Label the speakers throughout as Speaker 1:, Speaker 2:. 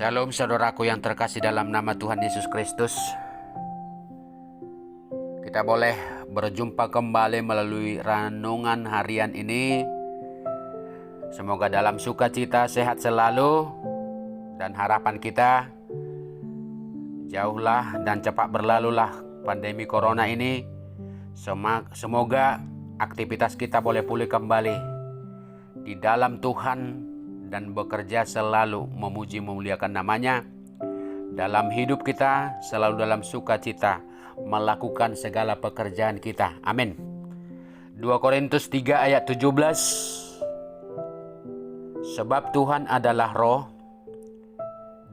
Speaker 1: Shalom saudaraku yang terkasih dalam nama Tuhan Yesus Kristus. Kita boleh berjumpa kembali melalui renungan harian ini. Semoga dalam sukacita sehat selalu, dan harapan kita jauhlah dan cepat berlalulah pandemi corona ini. Semoga aktivitas kita boleh pulih kembali di dalam Tuhan dan bekerja selalu memuji memuliakan namanya. Dalam hidup kita selalu dalam sukacita melakukan segala pekerjaan kita. Amin. 2 Korintus 3 ayat 17. Sebab Tuhan adalah roh,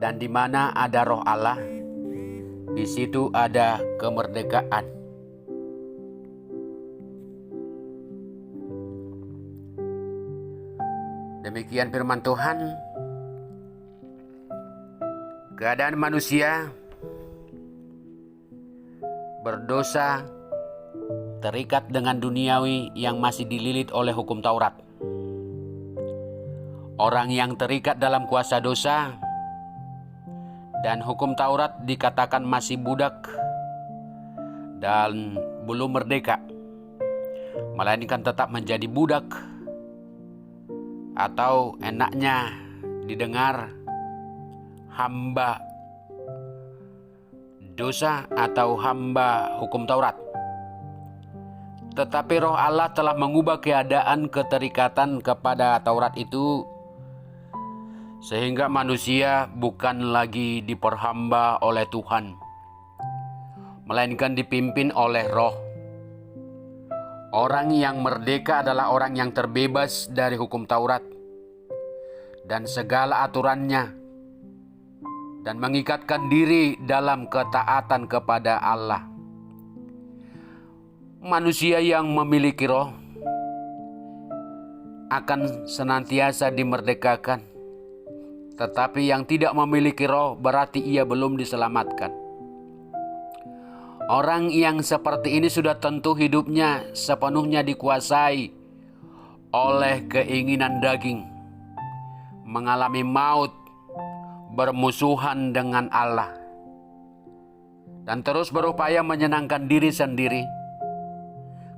Speaker 1: dan di mana ada roh Allah, di situ ada kemerdekaan. Demikian firman Tuhan. Keadaan manusia berdosa, terikat dengan duniawi yang masih dililit oleh hukum Taurat. Orang yang terikat dalam kuasa dosa dan hukum Taurat dikatakan masih budak dan belum merdeka, melainkan tetap menjadi budak, atau enaknya didengar hamba dosa atau hamba hukum Taurat. Tetapi Roh Allah telah mengubah keadaan keterikatan kepada Taurat itu, sehingga manusia bukan lagi diperhamba oleh Tuhan, melainkan dipimpin oleh Roh. Orang yang merdeka adalah orang yang terbebas dari hukum Taurat dan segala aturannya, dan mengikatkan diri dalam ketaatan kepada Allah. Manusia yang memiliki roh akan senantiasa dimerdekakan, tetapi yang tidak memiliki roh berarti ia belum diselamatkan. Orang yang seperti ini sudah tentu hidupnya sepenuhnya dikuasai oleh keinginan daging, mengalami maut, bermusuhan dengan Allah, dan terus berupaya menyenangkan diri sendiri.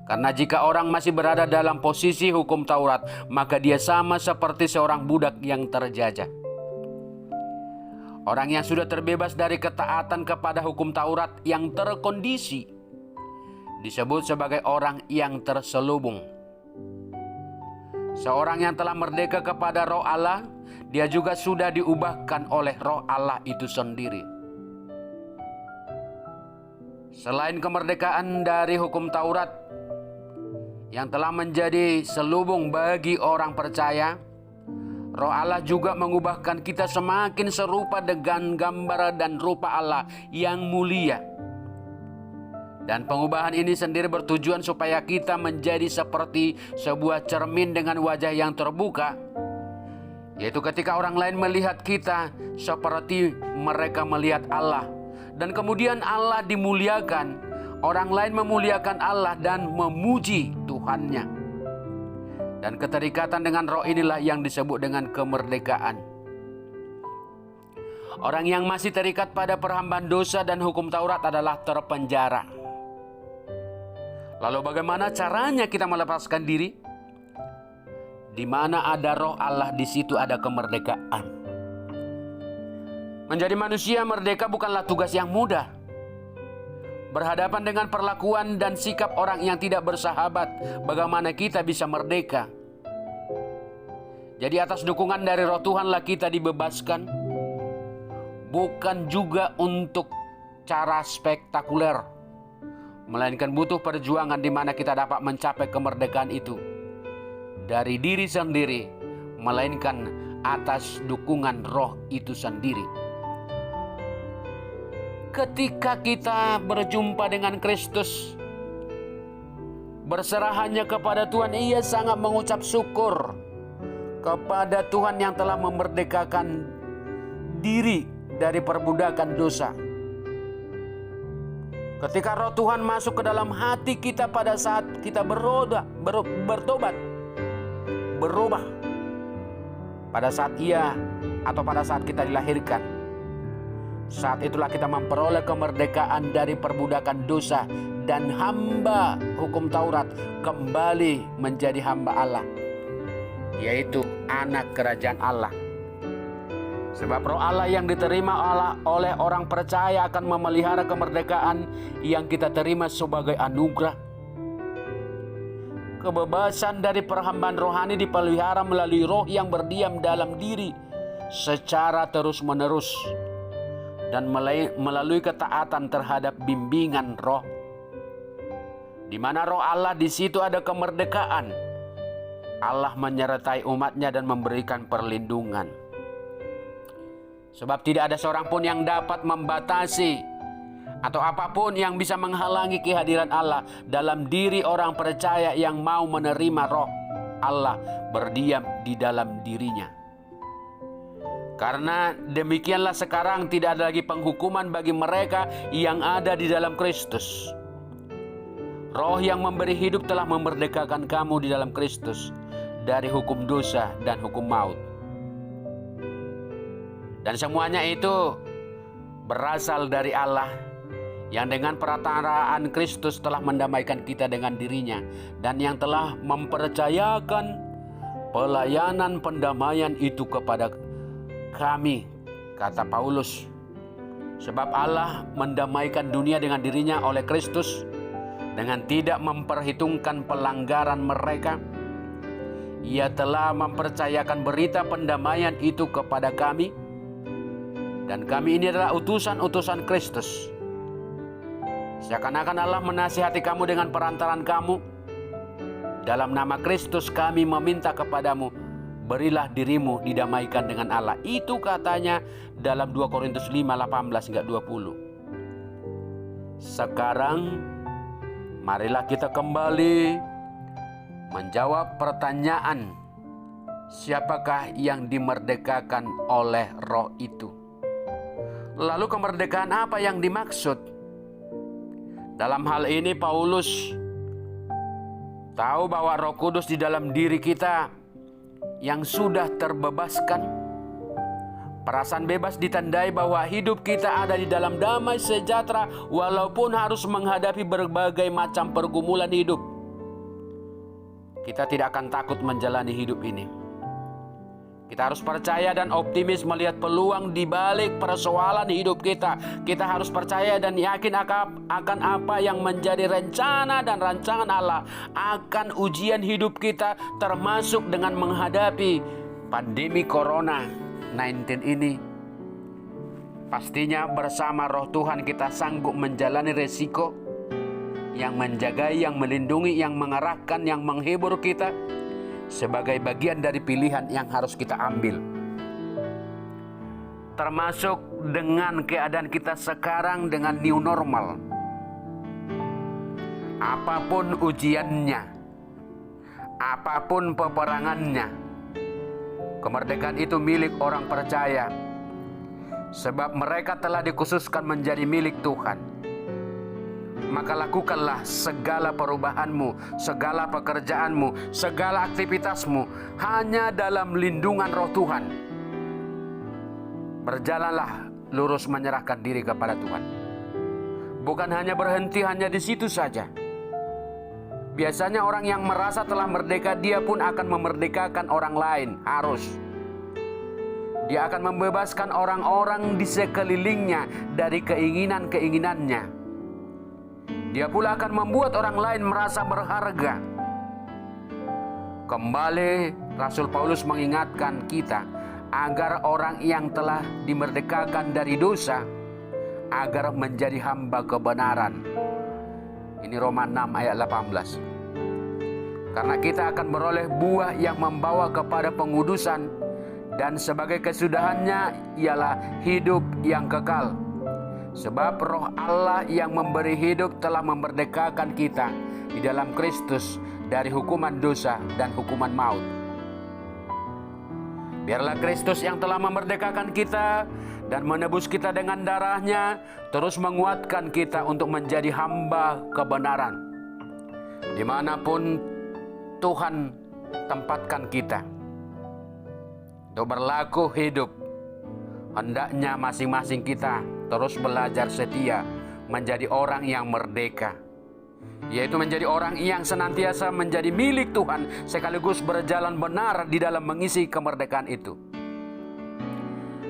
Speaker 1: Karena jika orang masih berada dalam posisi hukum Taurat, maka dia sama seperti seorang budak yang terjajah. Orang yang sudah terbebas dari ketaatan kepada hukum Taurat yang terkondisi disebut sebagai orang yang terselubung. Seorang yang telah merdeka kepada Roh Allah, dia juga sudah diubahkan oleh Roh Allah itu sendiri. Selain kemerdekaan dari hukum Taurat yang telah menjadi selubung bagi orang percaya, Roh Allah juga mengubahkan kita semakin serupa dengan gambar dan rupa Allah yang mulia. Dan pengubahan ini sendiri bertujuan supaya kita menjadi seperti sebuah cermin dengan wajah yang terbuka, yaitu ketika orang lain melihat kita seperti mereka melihat Allah. Dan kemudian Allah dimuliakan, orang lain memuliakan Allah dan memuji Tuhannya. Dan keterikatan dengan roh inilah yang disebut dengan kemerdekaan. Orang yang masih terikat pada perhambaan dosa dan hukum Taurat adalah terpenjara. Lalu bagaimana caranya kita melepaskan diri? Di mana ada Roh Allah, di situ ada kemerdekaan. Menjadi manusia merdeka bukanlah tugas yang mudah. Berhadapan dengan perlakuan dan sikap orang yang tidak bersahabat, bagaimana kita bisa merdeka? Jadi atas dukungan dari Roh Tuhanlah kita dibebaskan. Bukan juga untuk cara spektakuler, melainkan butuh perjuangan di mana kita dapat mencapai kemerdekaan itu dari diri sendiri, melainkan atas dukungan Roh itu sendiri. Ketika kita berjumpa dengan Kristus, berserah hanya kepada Tuhan, ia sangat mengucap syukur kepada Tuhan yang telah memerdekakan diri dari perbudakan dosa. Ketika Roh Tuhan masuk ke dalam hati kita pada saat kita berubah, pada saat pada saat kita dilahirkan, Saat itulah kita memperoleh kemerdekaan dari perbudakan dosa dan hamba hukum Taurat kembali menjadi hamba Allah, yaitu anak kerajaan Allah. Sebab roh Allah yang diterima oleh orang percaya akan memelihara kemerdekaan yang kita terima sebagai anugerah. Kebebasan dari perhambaan rohani dipelihara melalui roh yang berdiam dalam diri secara terus-menerus dan melalui ketaatan terhadap bimbingan roh. Di mana roh Allah, di situ ada kemerdekaan. Allah menyertai umatnya dan memberikan perlindungan. Sebab tidak ada seorang pun yang dapat membatasi atau apapun yang bisa menghalangi kehadiran Allah dalam diri orang percaya yang mau menerima roh Allah berdiam di dalam dirinya. Karena demikianlah sekarang tidak ada lagi penghukuman bagi mereka yang ada di dalam Kristus. Roh yang memberi hidup telah memerdekakan kamu di dalam Kristus dari hukum dosa dan hukum maut. Dan semuanya itu berasal dari Allah yang dengan perantaraan Kristus telah mendamaikan kita dengan dirinya dan yang telah mempercayakan pelayanan pendamaian itu kepada kami, kata Paulus. Sebab Allah mendamaikan dunia dengan dirinya oleh Kristus dengan tidak memperhitungkan pelanggaran mereka. Ia telah mempercayakan berita pendamaian itu kepada kami. Dan kami ini adalah utusan-utusan Kristus. Seakan-akan Allah menasihati kamu dengan perantaran kamu. Dalam nama Kristus kami meminta kepadamu, berilah dirimu didamaikan dengan Allah. Itu katanya dalam 2 Korintus 5:18-20. Sekarang marilah kita kembali menjawab pertanyaan, siapakah yang dimerdekakan oleh roh itu? Lalu kemerdekaan apa yang dimaksud? Dalam hal ini Paulus tahu bahwa Roh Kudus di dalam diri kita yang sudah terbebaskan. Perasaan bebas ditandai bahwa hidup kita ada di dalam damai sejahtera walaupun harus menghadapi berbagai macam pergumulan hidup. Kita tidak akan takut menjalani hidup ini. Kita harus percaya dan optimis melihat peluang di balik persoalan hidup kita. Kita harus percaya dan yakin akan apa yang menjadi rencana dan rancangan Allah akan ujian hidup kita, termasuk dengan menghadapi pandemi Corona 19 ini. Pastinya bersama roh Tuhan kita sanggup menjalani resiko yang menjagai, yang melindungi, yang mengarahkan, yang menghibur kita sebagai bagian dari pilihan yang harus kita ambil. Termasuk dengan keadaan kita sekarang dengan new normal. Apapun ujiannya, apapun peperangannya, kemerdekaan itu milik orang percaya. Sebab mereka telah dikhususkan menjadi milik Tuhan. Maka lakukanlah segala perubahanmu, segala pekerjaanmu, segala aktivitasmu hanya dalam lindungan roh Tuhan. Berjalanlah lurus menyerahkan diri kepada Tuhan. Bukan hanya berhenti hanya di situ saja. Biasanya orang yang merasa telah merdeka, dia pun akan memerdekakan orang lain. Harus. Dia akan membebaskan orang-orang di sekelilingnya dari keinginan-keinginannya. Dia pula akan membuat orang lain merasa berharga. Kembali Rasul Paulus mengingatkan kita agar orang yang telah dimerdekakan dari dosa agar menjadi hamba kebenaran. Ini Roma 6 ayat 18. Karena kita akan beroleh buah yang membawa kepada pengudusan dan sebagai kesudahannya ialah hidup yang kekal. Sebab roh Allah yang memberi hidup telah memerdekakan kita di dalam Kristus dari hukuman dosa dan hukuman maut. Biarlah Kristus yang telah memerdekakan kita dan menebus kita dengan darahnya terus menguatkan kita untuk menjadi hamba kebenaran. Dimanapun Tuhan tempatkan kita untuk berlaku hidup, hendaknya masing-masing kita terus belajar setia menjadi orang yang merdeka, yaitu menjadi orang yang senantiasa menjadi milik Tuhan sekaligus berjalan benar di dalam mengisi kemerdekaan itu.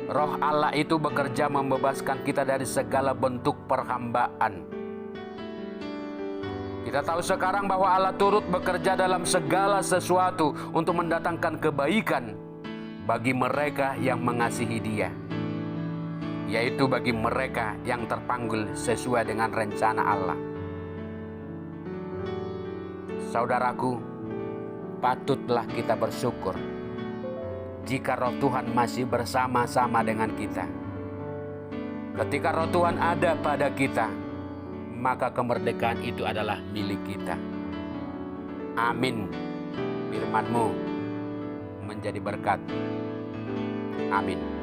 Speaker 1: Roh Allah itu bekerja membebaskan kita dari segala bentuk perhambaan. Kita tahu sekarang bahwa Allah turut bekerja dalam segala sesuatu untuk mendatangkan kebaikan bagi mereka yang mengasihi Dia, yaitu bagi mereka yang terpanggil sesuai dengan rencana Allah. Saudaraku, patutlah kita bersyukur jika Roh Tuhan masih bersama-sama dengan kita. Ketika Roh Tuhan ada pada kita, maka kemerdekaan itu adalah milik kita. Amin. Firman-Mu menjadi berkat. Amin.